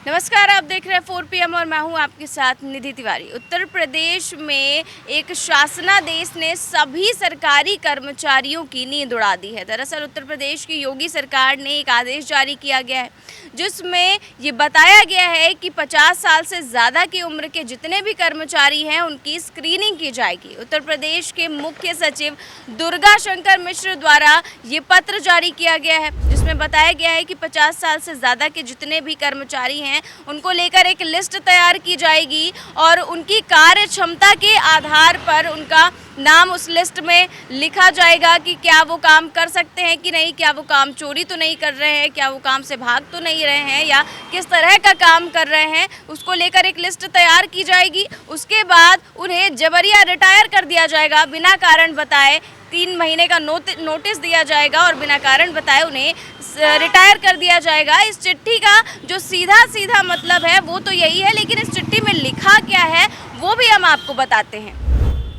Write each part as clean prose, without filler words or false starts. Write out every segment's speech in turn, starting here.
नमस्कार, आप देख रहे हैं 4 PM और मैं हूं आपके साथ निधि तिवारी। उत्तर प्रदेश में एक शासनादेश ने सभी सरकारी कर्मचारियों की नींद उड़ा दी है। दरअसल उत्तर प्रदेश की योगी सरकार ने एक आदेश जारी किया गया है जिसमें ये बताया गया है कि 50 साल से ज़्यादा की उम्र के जितने भी कर्मचारी हैं उनकी स्क्रीनिंग की जाएगी। उत्तर प्रदेश के मुख्य सचिव दुर्गा शंकर मिश्र द्वारा ये पत्र जारी किया गया है जिसमें बताया गया है कि 50 साल से ज़्यादा के जितने भी कर्मचारी हैं उनको लेकर एक लिस्ट तैयार की जाएगी और उनकी कार्य क्षमता के आधार पर उनका नाम उस लिस्ट में लिखा जाएगा कि क्या वो काम कर सकते हैं कि नहीं, क्या वो काम चोरी तो नहीं कर रहे हैं, क्या वो काम से भाग तो नहीं रहे हैं या किस तरह का काम कर रहे हैं, उसको लेकर एक लिस्ट तैयार की जाएगी। उसके बाद उन्हें जबरिया रिटायर कर दिया जाएगा, बिना कारण बताए 3 महीने का नोटिस दिया जाएगा और बिना कारण बताए उन्हें रिटायर कर दिया जाएगा। इस चिट्ठी का जो सीधा मतलब है वो तो यही है, लेकिन इस चिट्ठी में लिखा क्या है वो भी हम आपको बताते हैं।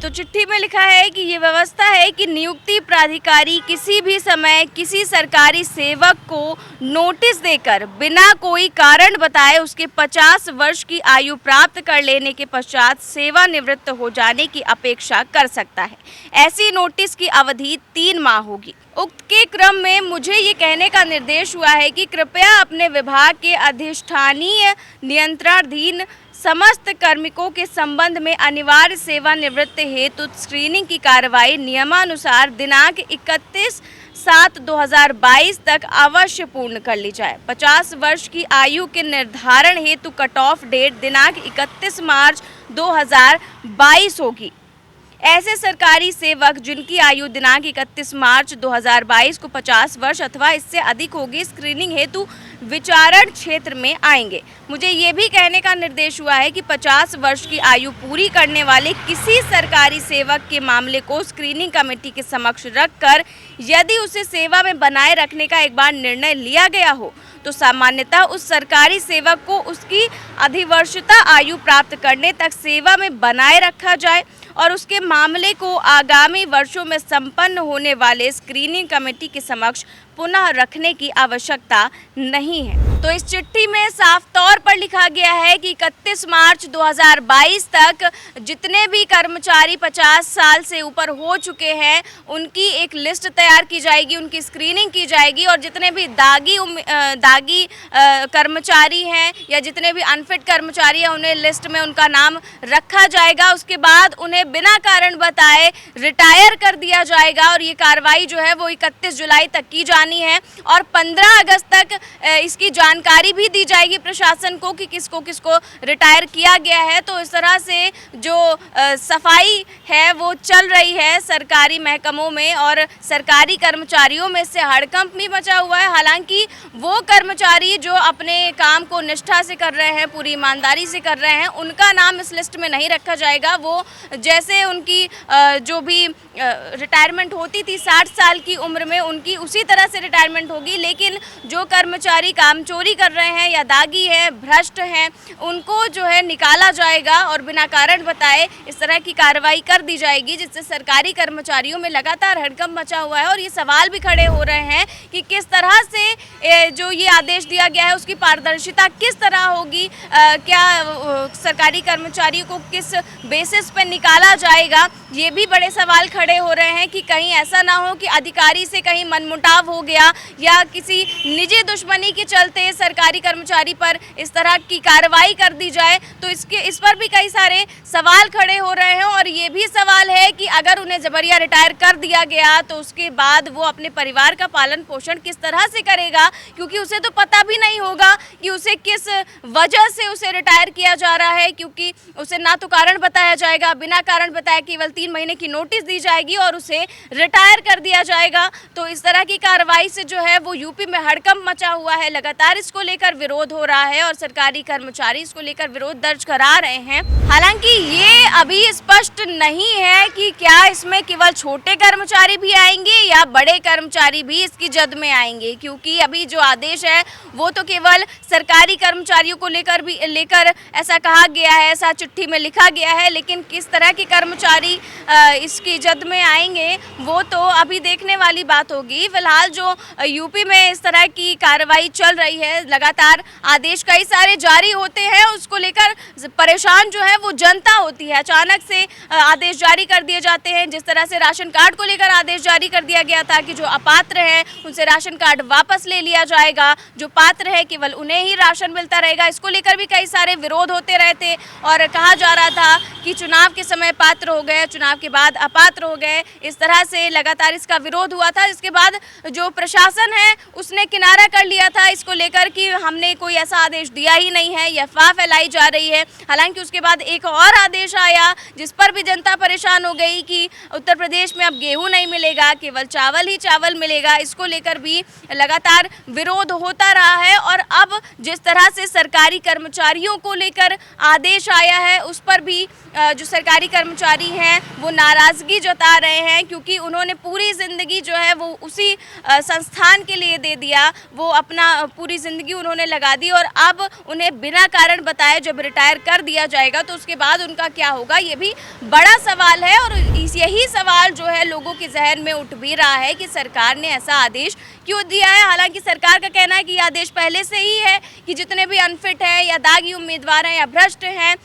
तो चिट्ठी में लिखा है कि ये व्यवस्था है कि नियुक्ति प्राधिकारी किसी भी समय किसी सरकारी सेवक को नोटिस देकर बिना कोई कारण बताए उसके 50 वर्ष की आयु प्राप्त कर लेने के पश्चात सेवानिवृत्त हो जाने की अपेक्षा कर सकता है। ऐसी नोटिस की अवधि 3 माह होगी। उक्त के क्रम में मुझे ये कहने का निर्देश हुआ है कि कृपया अपने विभाग के अधिष्ठानीय नियंत्रणाधीन समस्त कार्मिकों के संबंध में अनिवार्य सेवानिवृत्ति हेतु स्क्रीनिंग की कार्रवाई नियमानुसार दिनांक 31/7/2022 तक अवश्य पूर्ण कर ली जाए। 50 वर्ष की आयु के निर्धारण हेतु कट ऑफ डेट दिनांक 31 मार्च 2022 होगी। ऐसे सरकारी सेवक जिनकी आयु दिनांक 31 मार्च 2022 को 50 वर्ष अथवा इससे अधिक होगी स्क्रीनिंग हेतु विचारण क्षेत्र में आएंगे। मुझे ये भी कहने का निर्देश हुआ है कि 50 वर्ष की आयु पूरी करने वाले किसी सरकारी सेवक के मामले को स्क्रीनिंग कमेटी के समक्ष रखकर यदि उसे सेवा में बनाए रखने का एक बार निर्णय लिया गया हो तो सामान्यतः उस सरकारी सेवक को उसकी अधिवर्षता आयु प्राप्त करने तक सेवा में बनाए रखा जाए और उसके मामले को आगामी वर्षों में संपन्न होने वाले स्क्रीनिंग कमेटी के समक्ष पुनः रखने की आवश्यकता नहीं है। तो इस चिट्ठी में साफ तौर पर लिखा गया है कि 31 मार्च 2022 तक जितने भी कर्मचारी 50 साल से ऊपर हो चुके हैं उनकी एक लिस्ट तैयार की जाएगी, उनकी स्क्रीनिंग की जाएगी और जितने भी दागी कर्मचारी हैं या जितने भी अनफिट कर्मचारी हैं उन्हें लिस्ट में उनका नाम रखा जाएगा। उसके बाद उन्हें बिना कारण बताए रिटायर कर दिया जाएगा और ये कार्रवाई जो है वो 31 जुलाई तक की जानी है और 15 अगस्त तक इसकी जानकारी भी दी जाएगी प्रशासन को कि किसको किसको रिटायर किया गया है। तो इस तरह से जो सफाई है वो चल रही है सरकारी महकमों में और सरकारी कर्मचारियों में से हड़कंप भी मचा हुआ है। हालांकि वो कर्मचारी जो अपने काम को निष्ठा से कर रहे हैं, पूरी ईमानदारी से कर रहे हैं, उनका नाम इस लिस्ट में नहीं रखा जाएगा। वो जैसे उनकी जो भी रिटायरमेंट होती थी 60 साल की उम्र में उनकी उसी तरह से रिटायरमेंट होगी, लेकिन जो कर्मचारी काम चोरी कर रहे हैं या दागी हैं, भ्रष्ट हैं, उनको जो है निकाला जाएगा और बिना कारण बताए इस तरह की कार्रवाई कर दी जाएगी, जिससे सरकारी कर्मचारियों में लगातार हड़कंप मचा हुआ है। और ये सवाल भी खड़े हो रहे हैं कि किस तरह से जो ये आदेश दिया गया है उसकी पारदर्शिता किस तरह होगी, क्या सरकारी कर्मचारियों को किस बेसिस पे निकाला जाएगा। ये भी बड़े सवाल खड़े हो रहे हैं कि कहीं ऐसा ना हो कि अधिकारी से कहीं मनमुटाव हो गया या किसी निजी दुश्मनी के चलते सरकारी कर्मचारी पर इस तरह की कार्रवाई कर दी जाए। तो इस पर भी कई सारे सवाल खड़े हो रहे हैं और ये भी सवाल है कि अगर उन्हें जबरिया रिटायर कर दिया गया तो उसके बाद वो अपने परिवार का पालन पोषण किस तरह से करेगा, क्योंकि उसे तो पता भी नहीं होगा कि उसे किस वजह से उसे रिटायर किया जा रहा है, क्योंकि उसे ना तो कारण बताया जाएगा, बिना कारण बताए केवल 3 महीने की नोटिस दी जाएगी और उसे रिटायर कर दिया जाएगा। तो इस तरह की कार्रवाई से जो है वो यूपी में हड़कंप मचा हुआ है, लगातार इसको लेकर विरोध हो रहा है और सरकारी कर्मचारी इसको लेकर विरोध दर्ज करा रहे हैं। हालांकि ये अभी स्पष्ट नहीं है कि क्या इसमें केवल छोटे कर्मचारी भी आएंगे या बड़े कर्मचारी भी इसकी जद में आएंगे, क्योंकि अभी कि जो आदेश है वो तो केवल सरकारी कर्मचारियों को लेकर ऐसा कहा गया है, ऐसा चिट्ठी में लिखा गया है, लेकिन किस तरह के कर्मचारी इसकी जद में आएंगे वो तो अभी देखने वाली बात होगी। फिलहाल जो यूपी में इस तरह की कार्रवाई चल रही है, लगातार आदेश कई सारे जारी होते हैं, उसको लेकर परेशान जो है वो जनता होती है। अचानक से आदेश जारी कर दिए जाते हैं, जिस तरह से राशन कार्ड को लेकर आदेश जारी कर दिया गया था कि जो अपात्र हैं उनसे राशन कार्ड वापस ले लिया जाएगा, जो पात्र है केवल उन्हें ही राशन मिलता रहेगा। इसको लेकर भी कई सारे विरोध होते रहे थे और कहा जा रहा था कि चुनाव के समय पात्र हो गए, चुनाव के बाद अपात्र हो गए। इस तरह से लगातार इसका विरोध हुआ था। इसके बाद जो प्रशासन है उसने किनारा कर लिया था इसको लेकर कि हमने कोई ऐसा आदेश दिया ही नहीं है, यह अफवाह फैलाई जा रही है। हालांकि उसके बाद एक और आदेश आया जिस पर भी जनता परेशान हो गई कि उत्तर प्रदेश में अब गेहूं नहीं मिलेगा, केवल चावल ही चावल मिलेगा। इसको लेकर भी लगातार विरोध होता रहा है और अब जिस तरह से सरकारी कर्मचारियों को लेकर आदेश आया है उस पर भी जो सरकारी कर्मचारी हैं वो नाराज़गी जता रहे हैं, क्योंकि उन्होंने पूरी ज़िंदगी जो है वो उसी संस्थान के लिए दे दिया, वो अपना पूरी ज़िंदगी उन्होंने लगा दी और अब उन्हें बिना कारण बताए जब रिटायर कर दिया जाएगा तो उसके बाद उनका क्या होगा, ये भी बड़ा सवाल है। और यही सवाल जो है लोगों के जहन में उठ भी रहा है कि सरकार ने ऐसा आदेश क्यों दिया है। हालांकि सरकार का कहना है कि यह आदेश पहले से ही है कि जितने भी अनफिट हैं या दागी उम्मीदवार हैं या भ्रष्ट हैं,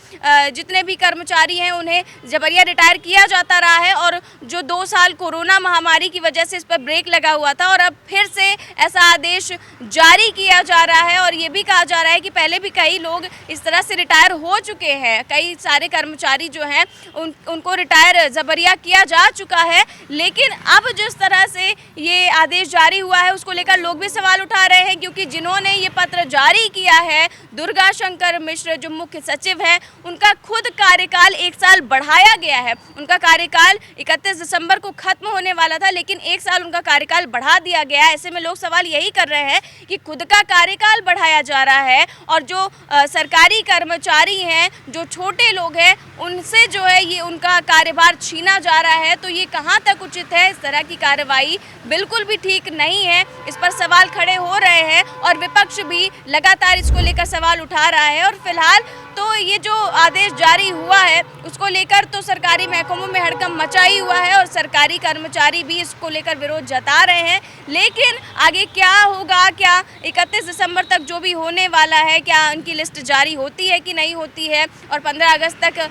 जितने भी कर्मचारी हैं उन्हें जबरिया रिटायर किया जाता रहा है। और जो 2 साल कोरोना महामारी की वजह से इस पर ब्रेक लगा हुआ था और अब फिर से ऐसा आदेश जारी किया जा रहा है। और ये भी कहा जा रहा है कि पहले भी कई लोग इस तरह से रिटायर हो चुके हैं, कई सारे कर्मचारी जो हैं उनको रिटायर जबरिया किया जा चुका है। लेकिन अब जिस तरह से ये आदेश जारी हुआ है उसको लेकर लोग भी सवाल उठा रहे हैं, क्योंकि जिन्होंने ये पत्र जारी किया है दुर्गा शंकर मिश्र जो मुख्य सचिव हैं, उनका खुद कार्यकाल 1 साल बढ़ाया गया है। उनका कार्यकाल 31 दिसंबर को खत्म होने वाला था, लेकिन 1 साल उनका कार्यकाल बढ़ा दिया गया। ऐसे में लोग सवाल यही कर रहे हैं कि खुद का कार्यकाल बढ़ाया जा रहा है और जो सरकारी कर्मचारी हैं, जो छोटे लोग हैं, उनसे जो है ये उनका कार्यभार छीना जा रहा है। तो ये कहाँ तक उचित है? इस तरह की कार्रवाई बिल्कुल भी ठीक नहीं है। इस पर सवाल खड़े हो रहे हैं और विपक्ष भी लगातार इसको लेकर सवाल उठा रहा है। और फिलहाल तो ये जो आदेश जारी हुआ है उसको लेकर तो सरकारी महकमों में हड़कंप मचा ही हुआ है और सरकारी कर्मचारी भी इसको लेकर विरोध जता रहे हैं। लेकिन आगे क्या होगा, क्या 31 दिसंबर तक जो भी होने वाला है, क्या उनकी लिस्ट जारी होती है कि नहीं होती है, और 15 अगस्त तक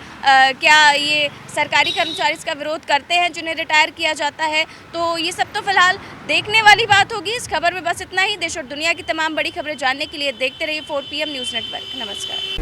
क्या ये सरकारी कर्मचारी इसका विरोध करते हैं जिन्हें रिटायर किया जाता है, तो ये सब तो फिलहाल देखने वाली बात होगी। इस खबर में बस इतना ही। देश और दुनिया की तमाम बड़ी खबरें जानने के लिए देखते रहिए 4 PM न्यूज़ नेटवर्क। नमस्कार।